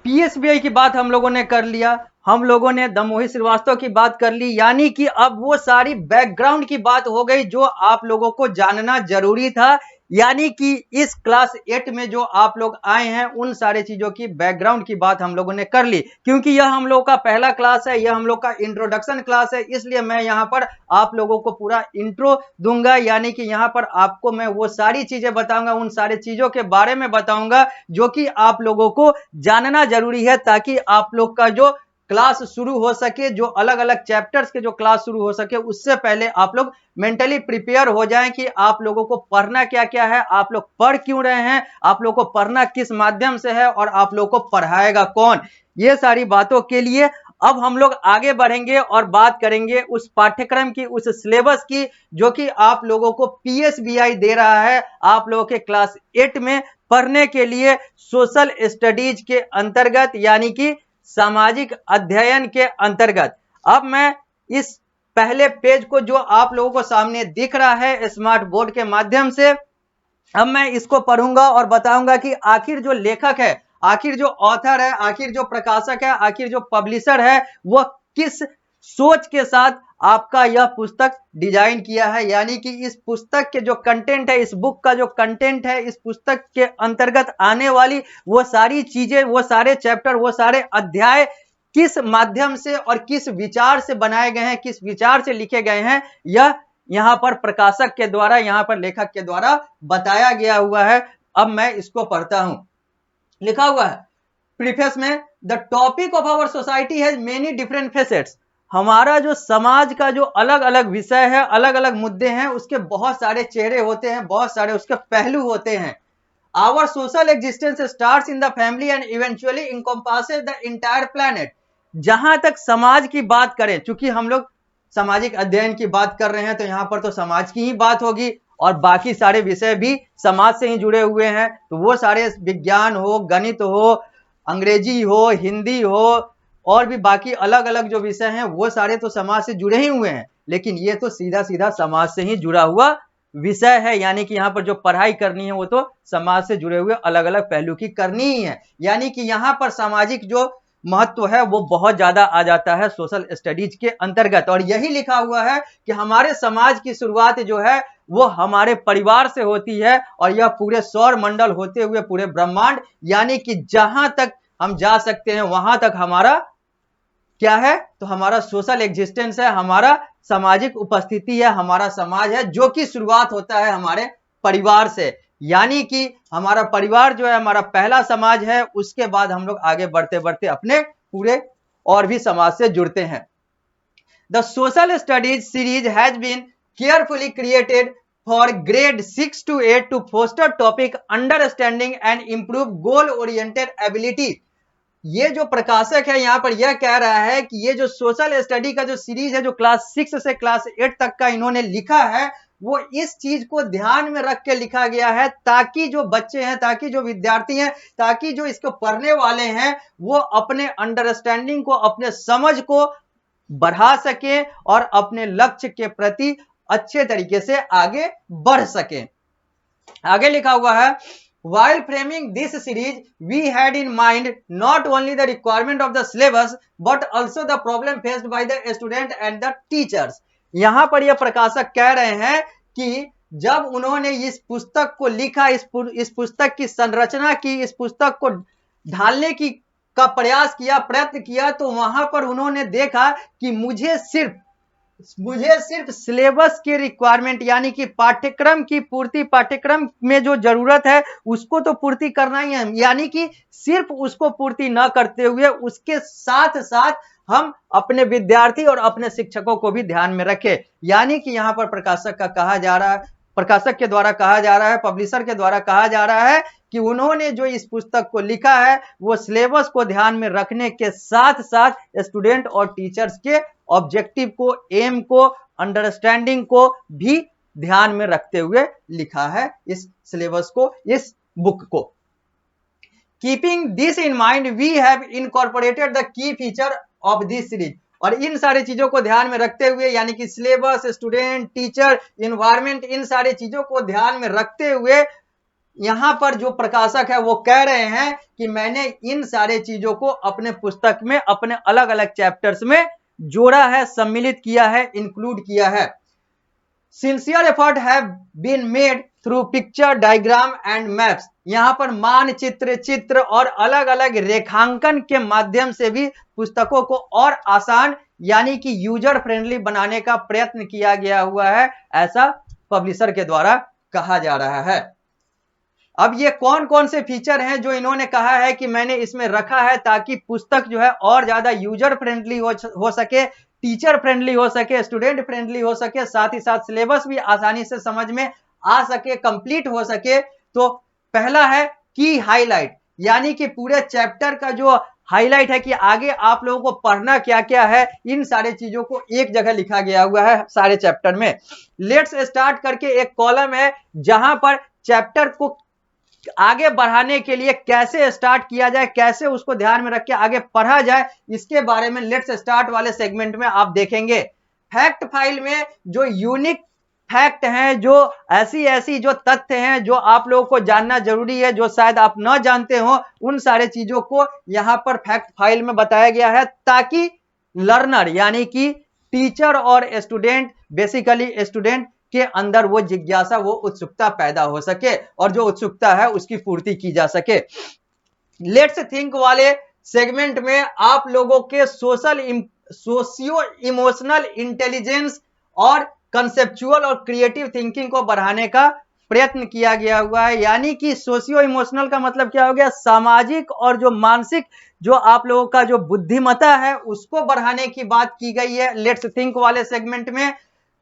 पीएसबीआई की बात हम लोगों ने कर लिया, हम लोगों ने दमोही श्रीवास्तव की बात कर ली, यानी कि अब वो सारी बैकग्राउंड की बात हो गई जो आप लोगों को जानना जरूरी था। यानी कि इस क्लास 8 में जो आप लोग आए हैं उन सारे चीजों की बैकग्राउंड की बात हम लोगों ने कर ली, क्योंकि यह हम लोग का पहला क्लास है, यह हम लोग का इंट्रोडक्शन क्लास है, इसलिए मैं यहाँ पर आप लोगों को पूरा इंट्रो दूंगा। यानी कि यहाँ पर आपको मैं वो सारी चीजें बताऊंगा, उन सारी चीजों के बारे में बताऊंगा जो कि आप लोगों को जानना जरूरी है, ताकि आप लोग का जो क्लास शुरू हो सके, जो अलग अलग चैप्टर्स के जो क्लास शुरू हो सके, उससे पहले आप लोग मेंटली प्रिपेयर हो जाएं कि आप लोगों को पढ़ना क्या क्या है, आप लोग पढ़ क्यों रहे हैं, आप लोग को पढ़ना किस माध्यम से है और आप लोग को पढ़ाएगा कौन। ये सारी बातों के लिए अब हम लोग आगे बढ़ेंगे और बात करेंगे उस पाठ्यक्रम की, उस सिलेबस की जो कि आप लोगों को पीएसबीआई दे रहा है आप लोगों के क्लास 8 में पढ़ने के लिए, सोशल स्टडीज के अंतर्गत, यानी कि सामाजिक अध्ययन के अंतर्गत। अब मैं इस पहले पेज को जो आप लोगों को सामने दिख रहा है स्मार्ट बोर्ड के माध्यम से, अब मैं इसको पढ़ूंगा और बताऊंगा कि आखिर जो लेखक है, आखिर जो ऑथर है, आखिर जो प्रकाशक है, आखिर जो पब्लिशर है, वह किस सोच के साथ आपका यह पुस्तक डिजाइन किया है। यानी कि इस पुस्तक के जो कंटेंट है, इस बुक का जो कंटेंट है, इस पुस्तक के अंतर्गत आने वाली वो सारी चीजें, वो सारे चैप्टर, वो सारे अध्याय किस माध्यम से और किस विचार से बनाए गए हैं, किस विचार से लिखे गए हैं, यह यहां पर प्रकाशक के द्वारा, यहां पर लेखक के द्वारा बताया गया हुआ है। अब मैं इसको पढ़ता हूं। लिखा हुआ है प्रीफेस में, the topic of our society has many different facets. हमारा जो समाज का जो अलग अलग विषय है, अलग अलग मुद्दे हैं, उसके बहुत सारे चेहरे होते हैं, बहुत सारे उसके पहलू होते हैं। Our social existence starts in the family and eventually encompasses the entire planet. जहां तक समाज की बात करें, चूंकि हम लोग सामाजिक अध्ययन की बात कर रहे हैं तो यहां पर तो समाज की ही बात होगी, और बाकी सारे विषय भी समाज से ही जुड़े हुए हैं। तो वो सारे विज्ञान हो, गणित हो, अंग्रेजी हो, हिंदी हो, और भी बाकी अलग अलग जो विषय हैं वो सारे तो समाज से जुड़े ही हुए हैं, लेकिन ये तो सीधा सीधा समाज से ही जुड़ा हुआ विषय है। यानी कि यहाँ पर जो पढ़ाई करनी है वो तो समाज से जुड़े हुए अलग अलग पहलू की करनी ही है। यानी कि यहाँ पर सामाजिक जो महत्व है वो बहुत ज्यादा आ जाता है सोशल स्टडीज के अंतर्गत। और यही लिखा हुआ है कि हमारे समाज की शुरुआत जो है वो हमारे परिवार से होती है, और यह पूरे सौर मंडल होते हुए पूरे ब्रह्मांड, यानी कि जहां तक हम जा सकते हैं वहां तक हमारा क्या है, तो हमारा सोशल एग्जिस्टेंस है, हमारा सामाजिक उपस्थिति है, हमारा समाज है, जो कि शुरुआत होता है हमारे परिवार से। यानी कि हमारा परिवार जो है हमारा पहला समाज है, उसके बाद हम लोग आगे बढ़ते बढ़ते अपने पूरे और भी समाज से जुड़ते हैं। The social studies series has been carefully created for grade 6 to 8 to foster topic understanding and improve goal oriented ability. ये जो प्रकाशक है यहाँ पर यह कह रहा है कि ये जो सोशल स्टडी का जो सीरीज है, जो क्लास 6 से क्लास 8 तक का इन्होंने लिखा है, वो इस चीज को ध्यान में रख के लिखा गया है, ताकि जो बच्चे हैं, ताकि जो विद्यार्थी हैं, ताकि जो इसको पढ़ने वाले हैं, वो अपने अंडरस्टैंडिंग को, अपने समझ को बढ़ा सके और अपने लक्ष्य के प्रति अच्छे तरीके से आगे बढ़ सके। आगे लिखा हुआ है, while framing this series we had in mind not only the requirement of the syllabus but also the problem faced by the student and the teachers। यहां पर यह प्रकाशक कह रहे हैं कि जब उन्होंने इस पुस्तक को लिखा, इस पुस्तक की संरचना की, इस पुस्तक को ढालने की का प्रयास किया, प्रयत्न किया, तो वहां पर उन्होंने देखा कि मुझे सिर्फ सिलेबस की रिक्वायरमेंट, यानी कि पाठ्यक्रम की पूर्ति, पाठ्यक्रम में जो जरूरत है उसको तो पूर्ति करना ही है, यानी कि सिर्फ उसको पूर्ति न करते हुए उसके साथ साथ हम अपने विद्यार्थी और अपने शिक्षकों को भी ध्यान में रखें। यानी कि यहां पर प्रकाशक का कहा जा रहा है, प्रकाशक के द्वारा कहा जा रहा है, पब्लिशर के द्वारा कहा जा रहा है कि उन्होंने जो इस पुस्तक को लिखा है वो सिलेबस को ध्यान में रखने के साथ साथ स्टूडेंट और टीचर्स के ऑब्जेक्टिव को, एम को, अंडरस्टैंडिंग को भी ध्यान में रखते हुए लिखा है इस सिलेबस को, इस बुक को। Keeping this in mind we have incorporated the key feature of this series. और इन सारी चीजों को ध्यान में रखते हुए, यानी कि सिलेबस, स्टूडेंट, टीचर, इन्वायरमेंट, इन सारी चीजों को ध्यान में रखते हुए यहां पर जो प्रकाशक है वो कह रहे हैं कि मैंने इन सारे चीजों को अपने पुस्तक में अपने अलग अलग चैप्टर्स में जोड़ा है, सम्मिलित किया है, इंक्लूड किया है। Sincere effort have been made through picture, diagram and maps. यहां पर मानचित्र, चित्र और अलग अलग रेखांकन के माध्यम से भी पुस्तकों को और आसान यानी कि यूजर फ्रेंडली बनाने का प्रयत्न किया गया हुआ है, ऐसा पब्लिशर के द्वारा कहा जा रहा है। अब ये कौन कौन से फीचर हैं जो इन्होंने कहा है कि मैंने इसमें रखा है ताकि पुस्तक जो है और ज्यादा यूजर फ्रेंडली हो सके, टीचर फ्रेंडली हो सके, स्टूडेंट फ्रेंडली हो सके, साथ ही साथ सिलेबस भी आसानी से समझ में आ सके, कंप्लीट हो सके। तो पहला है की हाईलाइट, यानी कि पूरे चैप्टर का जो हाईलाइट है कि आगे आप लोगों को पढ़ना क्या क्या है, इन सारे चीजों को एक जगह लिखा गया हुआ है सारे चैप्टर में। लेट्स स्टार्ट करके एक कॉलम है जहां पर चैप्टर को आगे बढ़ाने के लिए कैसे स्टार्ट किया जाए, कैसे उसको ध्यान में रख के आगे पढ़ा जाए, इसके बारे में लेट्स स्टार्ट वाले सेगमेंट में आप देखेंगे। फैक्ट फाइल में जो यूनिक फैक्ट हैं, जो ऐसी जो तथ्य हैं जो आप लोगों को जानना जरूरी है, जो शायद आप न जानते हो, उन सारे चीजों को यहां पर फैक्ट फाइल में बताया गया है ताकि लर्नर यानी कि टीचर और स्टूडेंट, बेसिकली स्टूडेंट के अंदर वो जिज्ञासा, वो उत्सुकता पैदा हो सके और जो उत्सुकता है उसकी पूर्ति की जा सके। लेट्स थिंक वाले सेगमेंट में आप लोगों के सोशियो इमोशनल इंटेलिजेंस और कंसेप्चुअल और क्रिएटिव थिंकिंग को बढ़ाने का प्रयत्न किया गया हुआ है। यानी कि सोशियो इमोशनल का मतलब क्या हो गया, सामाजिक और जो मानसिक जो आप लोगों का जो बुद्धिमत्ता है उसको बढ़ाने की बात की गई है लेट्स थिंक वाले सेगमेंट में।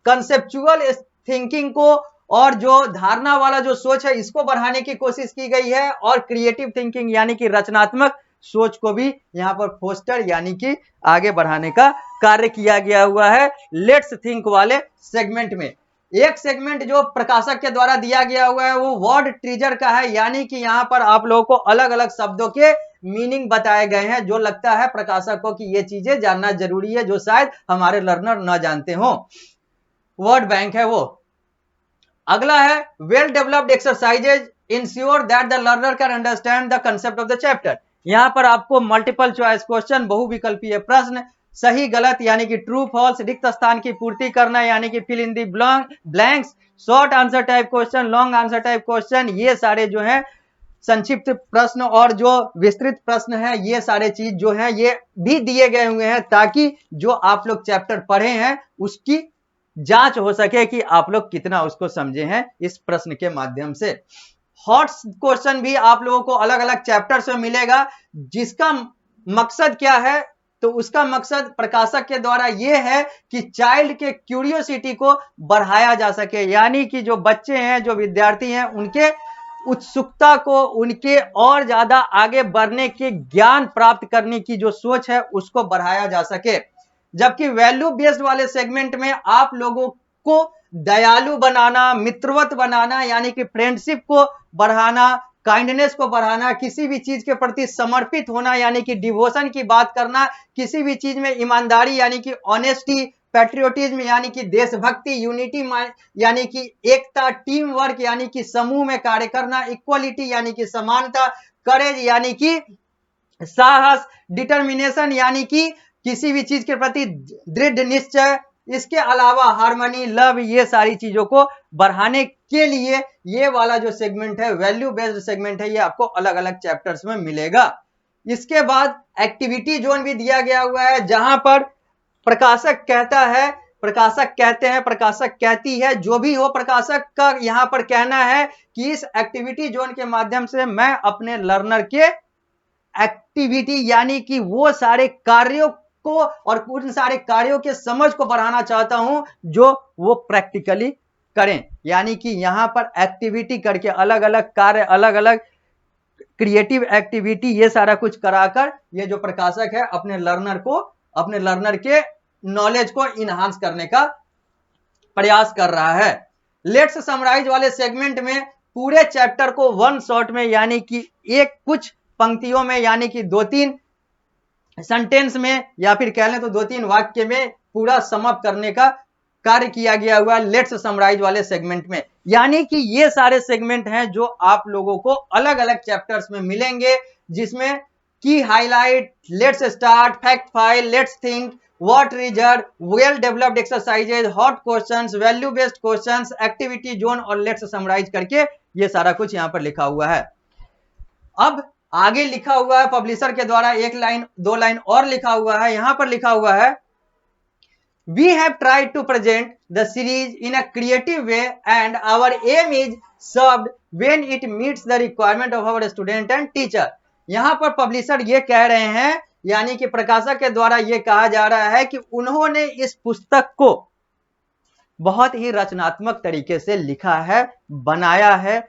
कंसेप्चुअल थिंकिंग को और जो धारणा वाला जो सोच है इसको बढ़ाने की कोशिश की गई है, और क्रिएटिव थिंकिंग यानी कि रचनात्मक सोच को भी यहां पर फोस्टर यानी कि आगे बढ़ाने का कार्य किया गया हुआ है लेट्स थिंक वाले सेगमेंट में। एक सेगमेंट जो प्रकाशक के द्वारा दिया गया हुआ है वो वर्ड ट्रीजर का है, यानी कि यहां पर आप लोगों को अलग अलग शब्दों के मीनिंग बताए गए हैं जो लगता है प्रकाशक को कि ये चीजें जानना जरूरी है, जो शायद हमारे लर्नर न जानते हो। वर्ड बैंक है वो। अगला है well developed exercises ensure that the learner can understand the concept of the chapter. यहां पर आपको मल्टीपल चॉइस क्वेश्चन, बहुविकल्पीय प्रश्न, सही गलत यानी कि ट्रू फॉल्स, रिक्त स्थान की पूर्ति करना यानी कि fill in the blanks, short answer type question, long answer type question, ये सारे जो है संक्षिप्त प्रश्न और जो विस्तृत प्रश्न है, ये सारे चीज जो है ये भी दिए गए हुए हैं ताकि जो आप लोग चैप्टर पढ़े हैं उसकी जांच हो सके कि आप लोग कितना उसको समझे हैं इस प्रश्न के माध्यम से। हॉट क्वेश्चन भी आप लोगों को अलग अलग चैप्टर्स में मिलेगा, जिसका मकसद क्या है, तो उसका मकसद प्रकाशक के द्वारा यह है कि चाइल्ड के क्यूरियोसिटी को बढ़ाया जा सके, यानी कि जो बच्चे हैं, जो विद्यार्थी हैं, उनके उत्सुकता को, उनके और ज्यादा आगे बढ़ने के, ज्ञान प्राप्त करने की जो सोच है उसको बढ़ाया जा सके। जबकि वैल्यू बेस्ड वाले सेगमेंट में आप लोगों को दयालु बनाना, मित्रवत बनाना यानी कि फ्रेंडशिप को बढ़ाना, काइंडनेस को बढ़ाना, किसी भी चीज के प्रति समर्पित होना यानी कि डिवोशन की बात करना, किसी भी चीज में ईमानदारी यानी कि ऑनेस्टी, पैट्रियोटिज्म यानी कि देशभक्ति, यूनिटी यानी कि एकता, टीम वर्क यानी कि समूह में कार्य करना, इक्वलिटी यानी कि समानता, करेज यानी कि साहस, डिटर्मिनेशन यानी कि किसी भी चीज के प्रति दृढ़ निश्चय, इसके अलावा हार्मनी, लव, ये सारी चीजों को बढ़ाने के लिए ये वाला जो सेगमेंट है, वैल्यू बेस्ड सेगमेंट है, ये आपको अलग अलग चैप्टर्स में मिलेगा। इसके बाद एक्टिविटी जोन भी दिया गया हुआ है, जहां पर प्रकाशक कहता है, प्रकाशक कहते हैं, प्रकाशक कहती है, जो भी हो प्रकाशक का यहां पर कहना है कि इस एक्टिविटी जोन के माध्यम से मैं अपने लर्नर के एक्टिविटी यानी कि वो सारे कार्यों को और उन सारे कार्यों के समझ को बढ़ाना चाहता हूं जो वो प्रैक्टिकली करें। यानी कि यहां पर एक्टिविटी करके अलग अलग कार्य, अलग अलग क्रिएटिव एक्टिविटी, ये सारा कुछ कराकर ये जो प्रकाशक है अपने लर्नर को, अपने लर्नर के नॉलेज को इनहांस करने का प्रयास कर रहा है। लेट्स समराइज वाले सेगमेंट में पूरे चैप्टर को वन शॉट में यानी कि एक कुछ पंक्तियों में यानी कि 2-3 सेंटेंस में या फिर कह लें तो 2-3 वाक्य में पूरा समअप करने का कार्य किया गया हुआ लेट्स समराइज वाले सेगमेंट में। यानी कि ये सारे सेगमेंट हैं जो आप लोगों को अलग अलग चैप्टर्स में मिलेंगे, जिसमें की highlight, let's start, fact file, let's think, what reserve, well developed exercises, hot questions, value based questions, activity zone और लेट्स समराइज करके ये सारा कुछ यहां पर लिखा हुआ है। अब आगे लिखा हुआ है पब्लिशर के द्वारा, एक लाइन दो लाइन और लिखा हुआ है, यहां पर लिखा हुआ है We have tried to present the series in a creative way and our aim is served when it meets the requirement of our student and teacher। यहां पर पब्लिशर ये कह रहे हैं, यानी कि प्रकाशक के द्वारा ये कहा जा रहा है कि उन्होंने इस पुस्तक को बहुत ही रचनात्मक तरीके से लिखा है, बनाया है,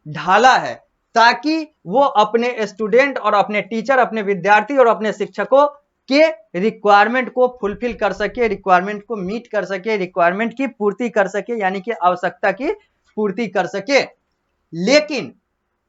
ढाला है, ताकि वो अपने स्टूडेंट और अपने टीचर, अपने विद्यार्थी और अपने शिक्षकों के रिक्वायरमेंट को फुलफिल कर सके, रिक्वायरमेंट को मीट कर सके, रिक्वायरमेंट की पूर्ति कर सके, यानी कि आवश्यकता की पूर्ति कर सके। लेकिन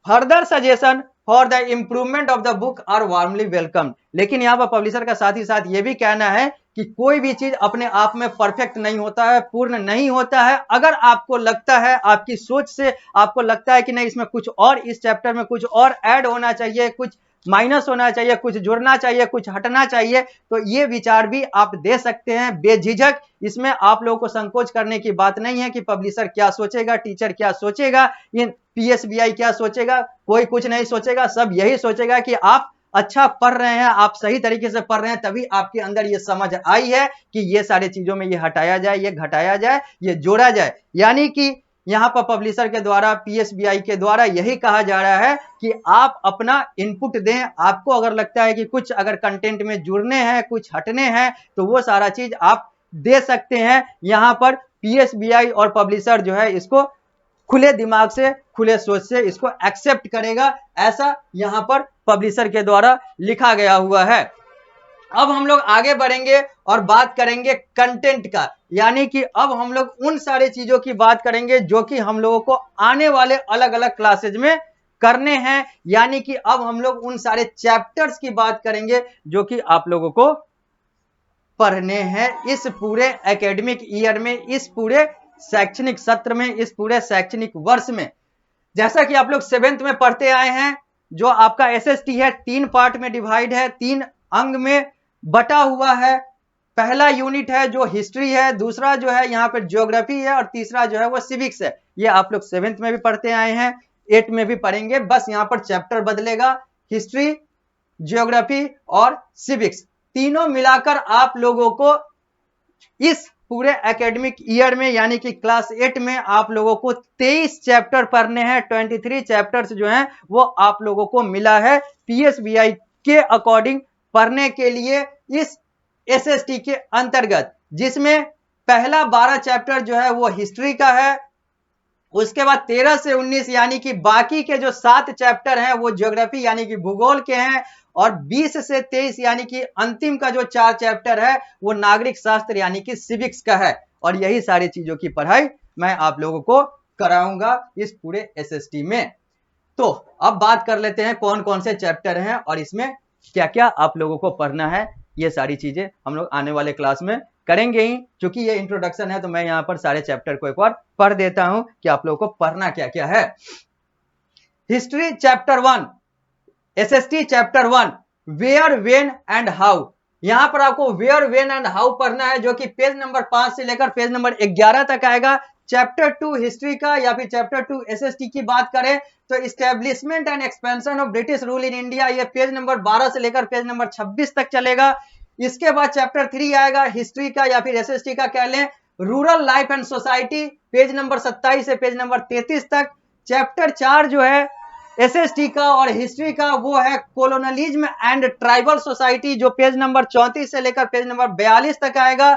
further suggestion for the improvement of the book are warmly welcome. लेकिन यहाँ पर पब्लिशर का साथ ही साथ ये भी कहना है कि कोई भी चीज अपने आप में परफेक्ट नहीं होता है, पूर्ण नहीं होता है। अगर आपको लगता है, आपकी सोच से आपको लगता है कि नहीं इसमें कुछ और, इस चैप्टर में कुछ और ऐड होना चाहिए, कुछ माइनस होना चाहिए, कुछ जुड़ना चाहिए, कुछ हटना चाहिए, तो ये विचार भी आप दे सकते हैं बेझिझक। इसमें आप लोगों को संकोच करने की बात नहीं है कि पब्लिशर क्या सोचेगा, टीचर क्या सोचेगा, ये पीएसबीआई क्या सोचेगा, कोई कुछ नहीं सोचेगा। सब यही सोचेगा कि आप अच्छा पढ़ रहे हैं, आप सही तरीके से पढ़ रहे हैं, तभी आपके अंदर ये समझ आई है कि ये सारी चीजों में ये हटाया जाए, ये घटाया जाए, ये जोड़ा जाए। यानी कि यहां पर पब्लिशर के द्वारा, पीएसबीआई के द्वारा यही कहा जा रहा है कि आप अपना इनपुट दें। आपको अगर लगता है कि कुछ अगर कंटेंट में जुड़ने हैं, कुछ हटने हैं, तो वो सारा चीज आप दे सकते हैं। यहां पर पीएसबीआई और पब्लिशर जो है इसको खुले दिमाग से, खुले सोच से इसको एक्सेप्ट करेगा, ऐसा यहां पर पब्लिशर के द्वारा लिखा गया हुआ है। अब हम लोग आगे बढ़ेंगे और बात करेंगे कंटेंट का, यानी कि अब हम लोग उन सारी चीजों की बात करेंगे जो कि हम लोगों को आने वाले अलग अलग क्लासेज में करने हैं। यानी कि अब हम लोग उन सारे चैप्टर्स की बात करेंगे जो कि आप लोगों को पढ़ने हैं इस पूरे एकेडमिक ईयर में, इस पूरे शैक्षणिक सत्र में, इस पूरे शैक्षणिक वर्ष में। जैसा कि आप लोग 7th में पढ़ते आए हैं, जो आपका एसएसटी है 3 पार्ट में डिवाइड है, 3 अंग में बटा हुआ है। पहला यूनिट है जो हिस्ट्री है, दूसरा जो है यहाँ पर ज्योग्राफी है, और तीसरा जो है वो सिविक्स है। ये आप लोग 7th में भी पढ़ते आए हैं, 8 में भी पढ़ेंगे, बस यहाँ पर चैप्टर बदलेगा। हिस्ट्री, ज्योग्राफी और सिविक्स तीनों मिलाकर आप लोगों को इस पूरे एकेडमिक ईयर में, यानी कि क्लास 8 में आप लोगों को 23 चैप्टर पढ़ने हैं। 23 चैप्टर्स जो हैं वो आप लोगों को मिला है पीएसबीआई के अकॉर्डिंग पढ़ने के लिए इस एसएसटी के अंतर्गत, जिसमें पहला 12 चैप्टर जो है वो हिस्ट्री का है, उसके बाद 13 से 19 यानी कि बाकी के जो 7 चैप्टर हैं वो ज्योग्राफी यानी कि भूगोल के हैं, और 20 से 23 यानी कि अंतिम का जो 4 चैप्टर है वो नागरिक शास्त्र यानी कि सिविक्स का है। और यही सारी चीजों की पढ़ाई मैं आप लोगों को कराऊंगा इस पूरे एसएसटी में। तो अब बात कर लेते हैं कौन कौन से चैप्टर हैं और इसमें क्या क्या आप लोगों को पढ़ना है। ये सारी चीजें हम लोग आने वाले क्लास में करेंगे ही। क्योंकि ये इंट्रोडक्शन है तो मैं यहाँ पर सारे चैप्टर को एक बार पढ़ देता हूं कि आप लोगों को पढ़ना क्या क्या है। History chapter 1, SST chapter 1, where, when and how. यहां पर आपको वेयर, वेन एंड हाउ पढ़ना है, जो कि पेज नंबर 5 से लेकर पेज नंबर 11 तक आएगा। चैप्टर 2 हिस्ट्री का या फिर चैप्टर 2 एसएसटी की बात करें तो establishment and expansion of British rule in India, ये पेज नंबर 12 से लेकर पेज नंबर 26 तक चलेगा। इसके बाद चैप्टर 3 आएगा हिस्ट्री का या फिर एसएसटी का कह लें, rural life and society, page number 27 से पेज नंबर 33 तक। चैप्टर 4 जो है एसएसटी का और हिस्ट्री का वो है कोलोनलिज्म एंड ट्राइबल सोसाइटी, जो पेज नंबर 34 से लेकर पेज नंबर 42 तक आएगा।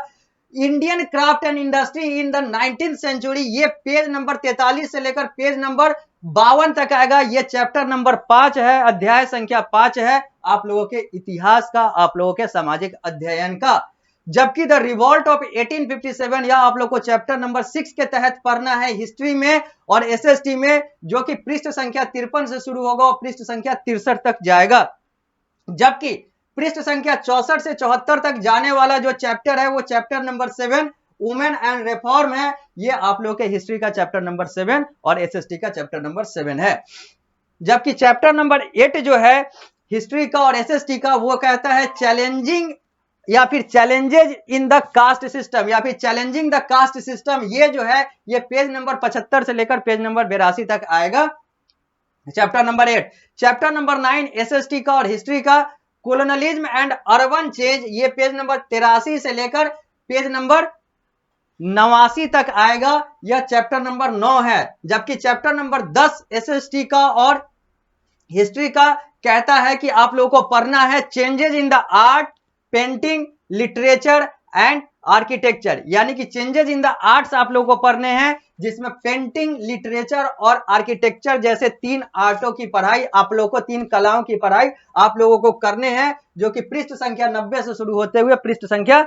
Indian craft and industry in the 19th century, ये पेज नंबर 43 से लेकर पेज नंबर 52 तक आएगा। ये चैप्टर नंबर 5 है, अध्याय संख्या 5 है आप लोगों के इतिहास का, आप लोगों के सामाजिक अध्ययन का। जबकि द रिवॉल्ट ऑफ 1857 या आप लोग को चैप्टर नंबर 6 के तहत पढ़ना है हिस्ट्री में और एसएसटी में, जो कि पृष्ठ संख्या 53 से शुरू होगा और पृष्ठ संख्या 63 तक जाएगा। जबकि पृष्ठ संख्या 64 से 74 तक जाने वाला जो चैप्टर है वो chapter number 7 women and reform है, ये आप लोग के हिस्ट्री का चैप्टर नंबर 7 और एसएसटी का चैप्टर नंबर 7 है। जबकि चैप्टर नंबर 8 जो है हिस्ट्री का और एसएसटी का, वो कहता है चैलेंजिंग या फिर challenges in the caste system या फिर चैलेंजिंग द कास्ट सिस्टम। ये जो है ये पेज नंबर 75 से लेकर पेज नंबर 82 तक आएगा, chapter number 8। Chapter number 9 SST का और हिस्ट्री का कोलोनलिज्म एंड अर्बन चेंज, ये पेज नंबर 83 से लेकर पेज नंबर 89 तक आएगा, यह चैप्टर नंबर 9 है। जबकि चैप्टर नंबर 10 एसएसटी का और हिस्ट्री का कहता है कि आप लोगों को पढ़ना है changes in the art, painting, literature and architecture, यानी कि चेंजेज इन द आर्ट्स आप लोगों को पढ़ने हैं, जिसमें पेंटिंग, लिटरेचर और आर्किटेक्चर जैसे 3 आर्टों की पढ़ाई आप लोगों को, 3 कलाओं की पढ़ाई आप लोगों को करने हैं, जो कि पृष्ठ संख्या 90 से शुरू होते हुए पृष्ठ संख्या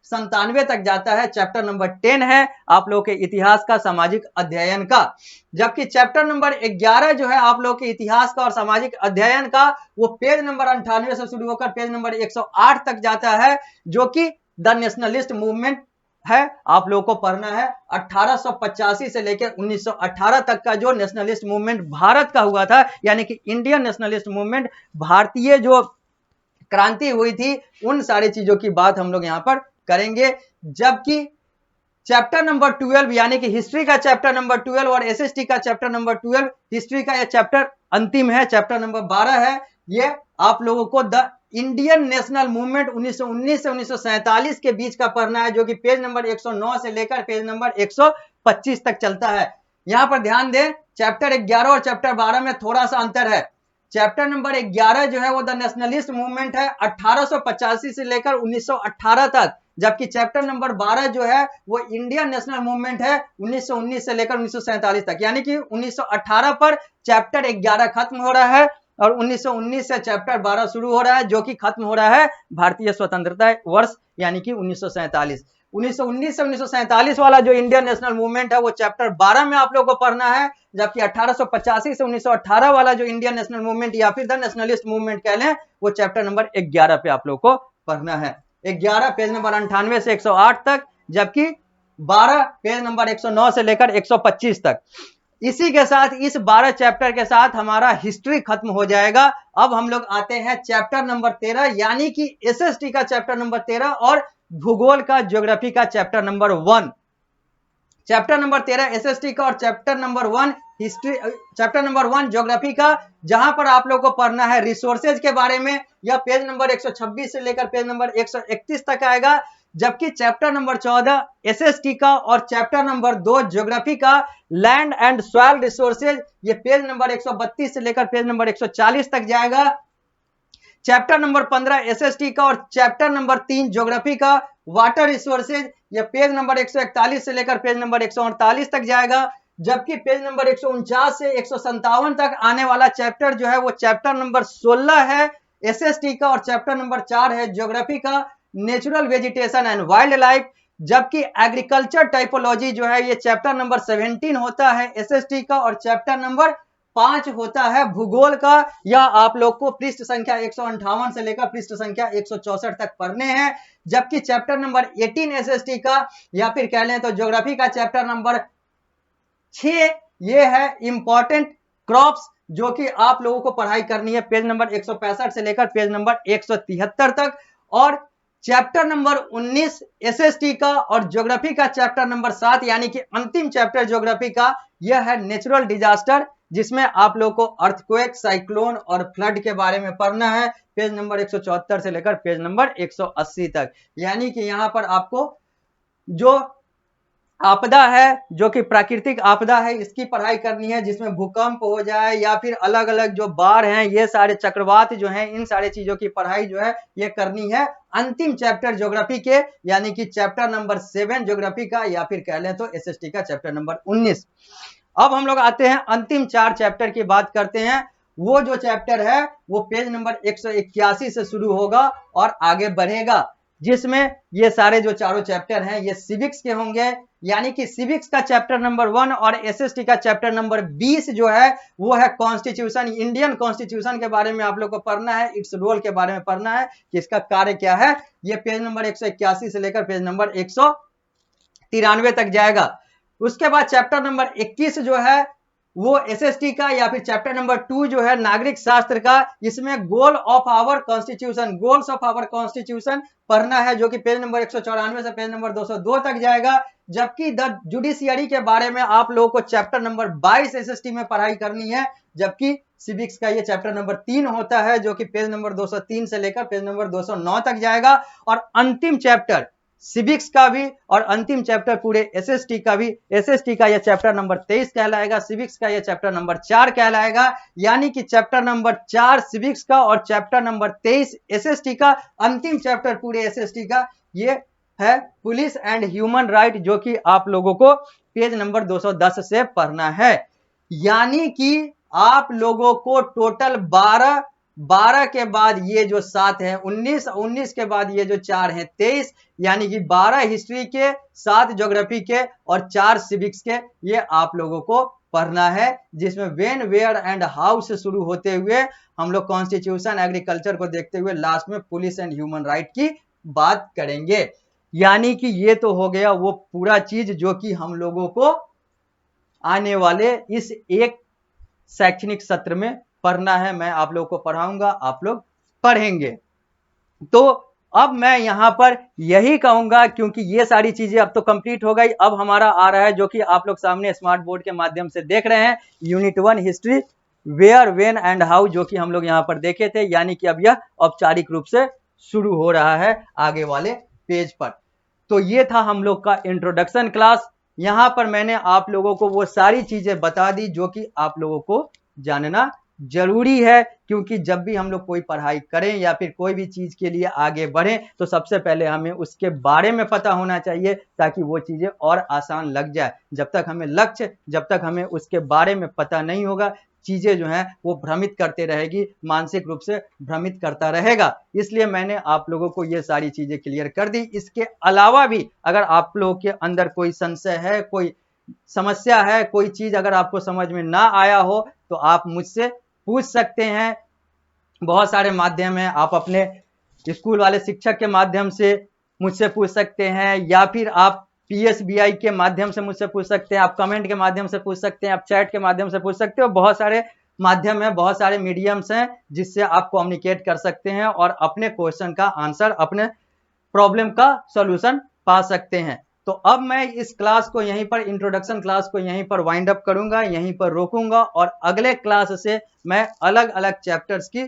97 तक जाता है। चैप्टर नंबर 10 है आप लोगों के इतिहास का, सामाजिक अध्ययन का। जबकि चैप्टर नंबर 11 जो है आप लोगों के इतिहास का और सामाजिक अध्ययन का, वो पेज नंबर 98 से शुरू होकर पेज नंबर 108 तक जाता है, जो कि द नेशनलिस्ट मूवमेंट है, आप लोगों को पढ़ना है 1885 से लेकर 1918 तक का जो नेशनलिस्ट मूवमेंट भारत का हुआ था, यानी कि इंडियन नेशनलिस्ट मूवमेंट, भारतीय जो क्रांति हुई थी, उन सारी चीजों की बात हम लोग यहां पर करेंगे। जबकि चैप्टर नंबर 12 यानी कि हिस्ट्री का चैप्टर नंबर 12 और एसएसटी का चैप्टर नंबर 12, हिस्ट्री का यह चैप्टर अंतिम है, चैप्टर नंबर 12 है, ये आप लोगों को द इंडियन नेशनल मूवमेंट 1919 से 1947 के बीच का पढ़ना है, जो कि पेज नंबर 109 से लेकर पेज नंबर 125 तक चलता है। यहां पर ध्यान दें, चैप्टर 11 और चैप्टर 12 में थोड़ा सा अंतर है। चैप्टर नंबर 11 जो है वो द नेशनलिस्ट मूवमेंट है 1885 से लेकर 1918 तक, जबकि चैप्टर नंबर 12 जो है वो इंडियन नेशनल मूवमेंट है 1919 से लेकर 1947 तक, यानी कि 1918 पर चैप्टर 11 खत्म हो रहा है और 1919 से चैप्टर 12 शुरू हो रहा है, जो कि खत्म हो रहा है भारतीय स्वतंत्रता वर्ष यानी कि 1947। 1919 से 1947 वाला जो इंडियन नेशनल मूवमेंट है वो चैप्टर 12 में आप लोगों को पढ़ना है, जबकि 1885 से 1918 वाला जो इंडियन नेशनल मूवमेंट या फिर द नेशनलिस्ट मूवमेंट कह लें, वो चैप्टर नंबर 11 पे आप लोगों को पढ़ना है। 11 पेज नंबर 98 से 108 तक, जबकि 12 पेज नंबर 109 से लेकर 125 तक। इसी के साथ, इस 12 चैप्टर के साथ हमारा हिस्ट्री खत्म हो जाएगा। अब हम लोग आते हैं चैप्टर नंबर 13 यानी कि एसएसटी का चैप्टर नंबर 13 और भूगोल का, ज्योग्राफी का chapter number 1। Chapter number 13 SST का और chapter number 1 history, chapter number 1 geography का, जहां पर आप लोगों को पढ़ना है रिसोर्सेज के बारे में। यह पेज नंबर 126 से लेकर पेज नंबर 131 तक आएगा। जबकि चैप्टर नंबर 14 एसएसटी का और चैप्टर नंबर 2 ज्योग्राफी का लैंड एंड सॉइल रिसोर्सेज, ये पेज नंबर 132 से लेकर पेज नंबर 140 तक जाएगा। चैप्टर नंबर 15 एसएसटी का और चैप्टर नंबर 3 ज्योग्राफी का वाटर रिसोर्सेज, यह पेज नंबर 141 से लेकर पेज नंबर 148 तक जाएगा। जबकि पेज नंबर 149 से 157 तक आने वाला चैप्टर जो है वो चैप्टर नंबर 16 है एसएसटी का और चैप्टर नंबर 4 है ज्योग्राफी का, natural vegetation and wild life. जबकि एग्रीकल्चर टाइपोलॉजी जो है ये चैप्टर नंबर 17 होता है एसएसटी का और चैप्टर नंबर 5 होता है भूगोल का। यह आप लोग को पृष्ठ संख्या 158 से लेकर पृष्ठ संख्या 164 तक पढ़ने हैं। जबकि चैप्टर नंबर 18 एसएसटी का या फिर कह लें तो ज्योग्राफी का चैप्टर नंबर 6, ये है इंपॉर्टेंट क्रॉप्स, जो कि आप लोगों को पढ़ाई करनी है पेज नंबर 165 से लेकर पेज नंबर 173 तक। और चैप्टर नंबर 19 एसएसटी का और ज्योग्राफी का चैप्टर नंबर 7 यानी कि अंतिम चैप्टर ज्योग्राफी का, यह है नेचुरल डिजास्टर, जिसमें आप लोग को अर्थक्वेक, साइक्लोन और फ्लड के बारे में पढ़ना है पेज नंबर 174 से लेकर पेज नंबर 180 तक। यानी कि यहां पर आपको जो आपदा है, जो कि प्राकृतिक आपदा है, इसकी पढ़ाई करनी है, जिसमें भूकंप हो जाए या फिर अलग अलग जो बाढ़ हैं, ये सारे चक्रवात जो हैं, इन सारे चीजों की पढ़ाई जो है ये करनी है अंतिम चैप्टर ज्योग्राफी के, यानी कि चैप्टर नंबर 7 ज्योग्राफी का या फिर कह लें तो एसएसटी का चैप्टर नंबर 19। अब हम लोग आते हैं अंतिम 4 चैप्टर की बात करते हैं। वो जो चैप्टर है वो पेज नंबर 181 से शुरू होगा और आगे बढ़ेगा, जिसमें ये सारे जो चारों चैप्टर हैं ये सिविक्स के होंगे। यानी कि सिविक्स का चैप्टर नंबर 1 और एसएसटी का चैप्टर नंबर 20 जो है वो है कॉन्स्टिट्यूशन, इंडियन कॉन्स्टिट्यूशन के बारे में आप लोग को पढ़ना है, इट्स रोल के बारे में पढ़ना है कि इसका कार्य क्या है। ये पेज नंबर 181 से लेकर पेज नंबर 93 तक जाएगा। उसके बाद चैप्टर नंबर 21 जो है वो एसएसटी का या फिर चैप्टर नंबर 2 जो है नागरिक शास्त्र का, इसमें goal of our constitution, goals of our constitution पढ़ना है, जो कि पेज नंबर 194 से पेज नंबर 202 तक जाएगा। जबकि द जुडिशियरी के बारे में आप लोगों को चैप्टर नंबर 22 एसएसटी में पढ़ाई करनी है, जबकि सिविक्स का ये चैप्टर नंबर 3 होता है, जो कि पेज नंबर 203 से लेकर पेज नंबर 209 तक जाएगा। और अंतिम चैप्टर सिविक्स का भी और अंतिम चैप्टर पूरे एसएसटी का भी, एसएसटी का यह चैप्टर नंबर 23 कहलाएगा, सिविक्स का यह चैप्टर नंबर 4 कहलाएगा। यानी कि चैप्टर नंबर 4 सिविक्स का और चैप्टर नंबर 23 एसएसटी का, अंतिम चैप्टर पूरे एसएसटी का ये है पुलिस एंड ह्यूमन राइट, जो कि आप लोगों को पेज नंबर 210 से पढ़ना है। यानी कि आप लोगों को टोटल 12 के बाद ये जो 7 है 19 के बाद ये जो 4 है 23, यानी कि 12 हिस्ट्री के, 7 ज्योग्राफी के और 4 सिविक्स के, ये आप लोगों को पढ़ना है। जिसमें व्हेन, वेयर एंड हाउ से शुरू होते हुए हम लोग कॉन्स्टिट्यूशन, एग्रीकल्चर को देखते हुए लास्ट में पुलिस एंड ह्यूमन राइट की बात करेंगे। यानी कि ये तो हो गया वो पूरा चीज जो कि हम लोगों को आने वाले इस एक शैक्षणिक सत्र में पढ़ना है। मैं आप लोगों को पढ़ाऊंगा, आप लोग पढ़ेंगे। तो अब मैं यहां पर यही कहूंगा, क्योंकि ये सारी चीजें अब तो कंप्लीट हो गई, अब हमारा आ रहा है जो कि आप लोग सामने स्मार्ट बोर्ड के माध्यम से देख रहे हैं, unit 1 history, where, when and how, जो कि हम लोग यहां पर देखे थे। यानी कि अब यह औपचारिक रूप से शुरू हो रहा है आगे वाले पेज पर। तो ये था हम लोग का इंट्रोडक्शन क्लास। यहां पर मैंने आप लोगों को वो सारी चीजें बता दी जो कि आप लोगों को जानना जरूरी है, क्योंकि जब भी हम लोग कोई पढ़ाई करें या फिर कोई भी चीज के लिए आगे बढ़ें तो सबसे पहले हमें उसके बारे में पता होना चाहिए, ताकि वो चीजें और आसान लग जाए। जब तक हमें लक्ष्य, जब तक हमें उसके बारे में पता नहीं होगा, चीजें जो हैं वो भ्रमित करते रहेगी, मानसिक रूप से भ्रमित करता रहेगा। इसलिए मैंने आप लोगों को ये सारी चीजें क्लियर कर दी। इसके अलावा भी अगर आप लोगों के अंदर कोई संशय है, कोई समस्या है, कोई चीज अगर आपको समझ में ना आया हो तो आप मुझसे पूछ सकते हैं। बहुत सारे माध्यम हैं, आप अपने स्कूल वाले शिक्षक के माध्यम से मुझसे पूछ सकते हैं, या फिर आप पीएसबीआई के माध्यम से मुझसे पूछ सकते हैं, आप कमेंट के माध्यम से पूछ सकते हैं, आप चैट के माध्यम से पूछ सकते हो। बहुत सारे माध्यम है, बहुत सारे मीडियम्स हैं जिससे आप कम्युनिकेट कर सकते हैं और अपने क्वेश्चन का आंसर, अपने प्रॉब्लम का सॉल्यूशन पा सकते हैं। तो अब मैं इस क्लास को यहीं पर, इंट्रोडक्शन क्लास को यहीं पर वाइंड अप करूंगा, यहीं पर रोकूंगा, और अगले क्लास से मैं अलग अलग चैप्टर्स की,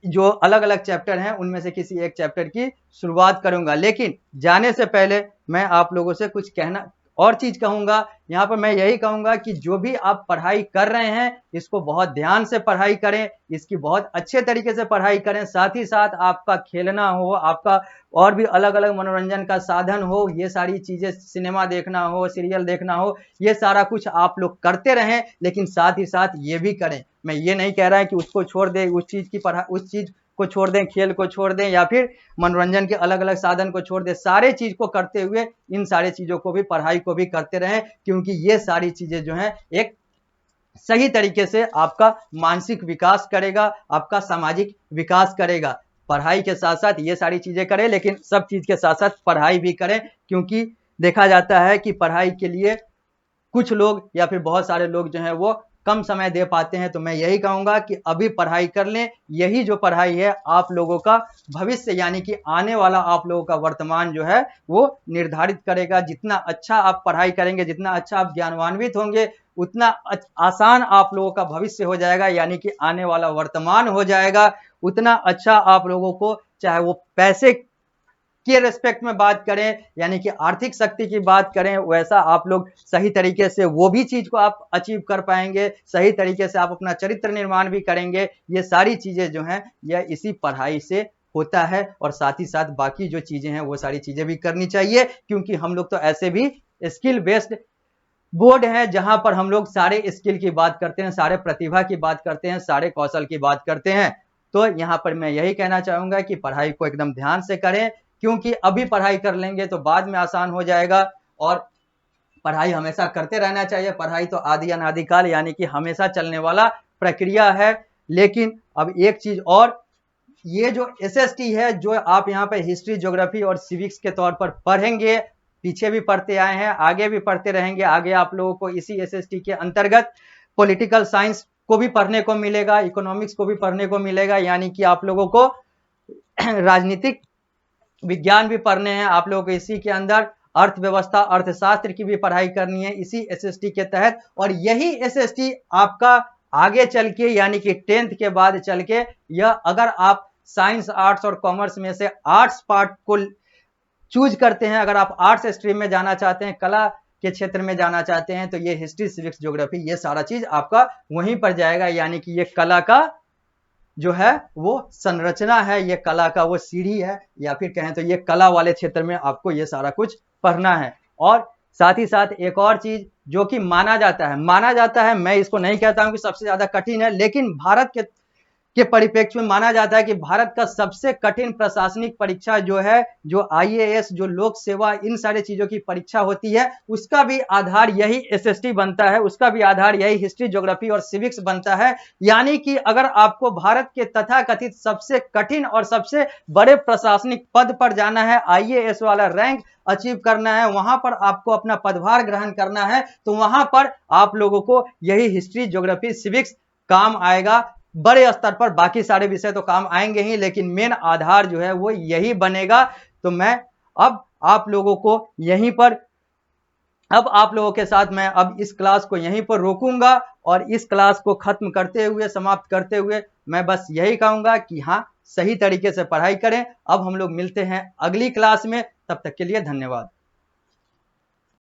जो अलग अलग चैप्टर हैं उनमें से किसी एक चैप्टर की शुरुआत करूंगा। लेकिन जाने से पहले मैं आप लोगों से कुछ कहना और चीज कहूंगा। यहाँ पर मैं यही कहूंगा कि जो भी आप पढ़ाई कर रहे हैं इसको बहुत ध्यान से पढ़ाई करें, इसकी बहुत अच्छे तरीके से पढ़ाई करें। साथ ही साथ आपका खेलना हो, आपका और भी अलग अलग मनोरंजन का साधन हो, ये सारी चीजें, सिनेमा देखना हो, सीरियल देखना हो, ये सारा कुछ आप लोग करते रहें। लेकिन साथ ही साथ ये भी करें, मैं ये नहीं कह रहा है कि उसको छोड़ दें, उस चीज की पढ़ाई, उस चीज को छोड़ दें, खेल को छोड़ दें, या फिर मनोरंजन के अलग अलग साधन को छोड़ दें। सारे चीज को करते हुए इन सारे चीजों को भी, पढ़ाई को भी करते रहें, क्योंकि ये सारी चीजें जो हैं एक सही तरीके से आपका मानसिक विकास करेगा, आपका सामाजिक विकास करेगा। पढ़ाई के साथ साथ ये सारी चीजें करें, लेकिन सब चीज के साथ साथ पढ़ाई भी करें, क्योंकि देखा जाता है कि पढ़ाई के लिए कुछ लोग या फिर बहुत सारे लोग जो हैं वो कम समय दे पाते हैं। तो मैं यही कहूंगा कि अभी पढ़ाई कर लें। यही जो पढ़ाई है आप लोगों का भविष्य, यानी कि आने वाला आप लोगों का वर्तमान जो है वो निर्धारित करेगा। जितना अच्छा आप पढ़ाई करेंगे, जितना अच्छा आप ज्ञानवान्वित होंगे, उतना आसान आप लोगों का भविष्य हो जाएगा, यानी कि आने वाला वर्तमान हो जाएगा। उतना अच्छा आप लोगों को, चाहे वो पैसे के रेस्पेक्ट में बात करें, यानी कि आर्थिक शक्ति की बात करें, वैसा आप लोग सही तरीके से वो भी चीज को आप अचीव कर पाएंगे। सही तरीके से आप अपना चरित्र निर्माण भी करेंगे। ये सारी चीजें जो हैं यह इसी पढ़ाई से होता है। और साथ ही साथ बाकी जो चीजें हैं वो सारी चीजें भी करनी चाहिए, क्योंकि हम लोग तो ऐसे भी स्किल बेस्ड बोर्ड है, जहां पर हम लोग सारे स्किल की बात करते हैं, सारे प्रतिभा की बात करते हैं, सारे कौशल की बात करते हैं। तो यहां पर मैं यही कहना चाहूंगा कि पढ़ाई को एकदम ध्यान से करें, क्योंकि अभी पढ़ाई कर लेंगे तो बाद में आसान हो जाएगा। और पढ़ाई हमेशा करते रहना चाहिए। पढ़ाई तो आदि अनादि काल, यानी कि हमेशा चलने वाला प्रक्रिया है। लेकिन अब एक चीज और, ये जो एसएसटी है, जो आप यहाँ पे हिस्ट्री, ज्योग्राफी और सिविक्स के तौर पर पढ़ेंगे, पीछे भी पढ़ते आए हैं, आगे भी पढ़ते रहेंगे। आगे आप लोगों को इसी एसएसटी के अंतर्गत पॉलिटिकल साइंस को भी पढ़ने को मिलेगा, इकोनॉमिक्स को भी पढ़ने को मिलेगा, यानी कि आप लोगों को राजनीतिक विज्ञान भी पढ़ने हैं। आप लोगों को इसी के अंदर अर्थव्यवस्था, अर्थशास्त्र की भी पढ़ाई करनी है इसी एसएसटी के तहत। और यही एसएसटी आपका आगे चल के, यानी कि 10th के बाद चल के, यह अगर आप साइंस, आर्ट्स और कॉमर्स में से आर्ट्स पार्ट को चूज करते हैं, अगर आप आर्ट्स स्ट्रीम में जाना चाहते हैं, कला के क्षेत्र में जाना चाहते हैं, तो ये हिस्ट्री, सिविक्स, ज्योग्राफी, ये सारा चीज आपका वहीं पर जाएगा। यानी कि ये कला का जो है वो संरचना है, ये कला का वो सीढ़ी है, या फिर कहें तो ये कला वाले क्षेत्र में आपको ये सारा कुछ पढ़ना है। और साथ ही साथ एक और चीज जो कि माना जाता है, मैं इसको नहीं कहता हूं कि सबसे ज्यादा कठिन है, लेकिन भारत के परिप्रेक्ष्य में माना जाता है कि भारत का सबसे कठिन प्रशासनिक परीक्षा जो है, जो आईएएस, जो लोक सेवा, इन सारी चीजों की परीक्षा होती है, उसका भी आधार यही एसएसटी बनता है, उसका भी आधार यही हिस्ट्री, ज्योग्राफी और सिविक्स बनता है। यानी कि अगर आपको भारत के तथाकथित सबसे कठिन और सबसे बड़े प्रशासनिक पद पर जाना है, आईएएस वाला रैंक अचीव करना है, वहां पर आपको अपना पदभार ग्रहण करना है, तो वहां पर आप लोगों को यही हिस्ट्री, ज्योग्राफी, सिविक्स काम आएगा। बड़े स्तर पर बाकी सारे विषय तो काम आएंगे ही, लेकिन मेन आधार जो है वो यही बनेगा। तो मैं अब आप लोगों को यहीं पर, अब आप लोगों के साथ मैं अब इस क्लास को यहीं पर रोकूंगा, और इस क्लास को खत्म करते हुए, समाप्त करते हुए, मैं बस यही कहूंगा कि हाँ, सही तरीके से पढ़ाई करें। अब हम लोग मिलते हैं अगली क्लास में, तब तक के लिए धन्यवाद।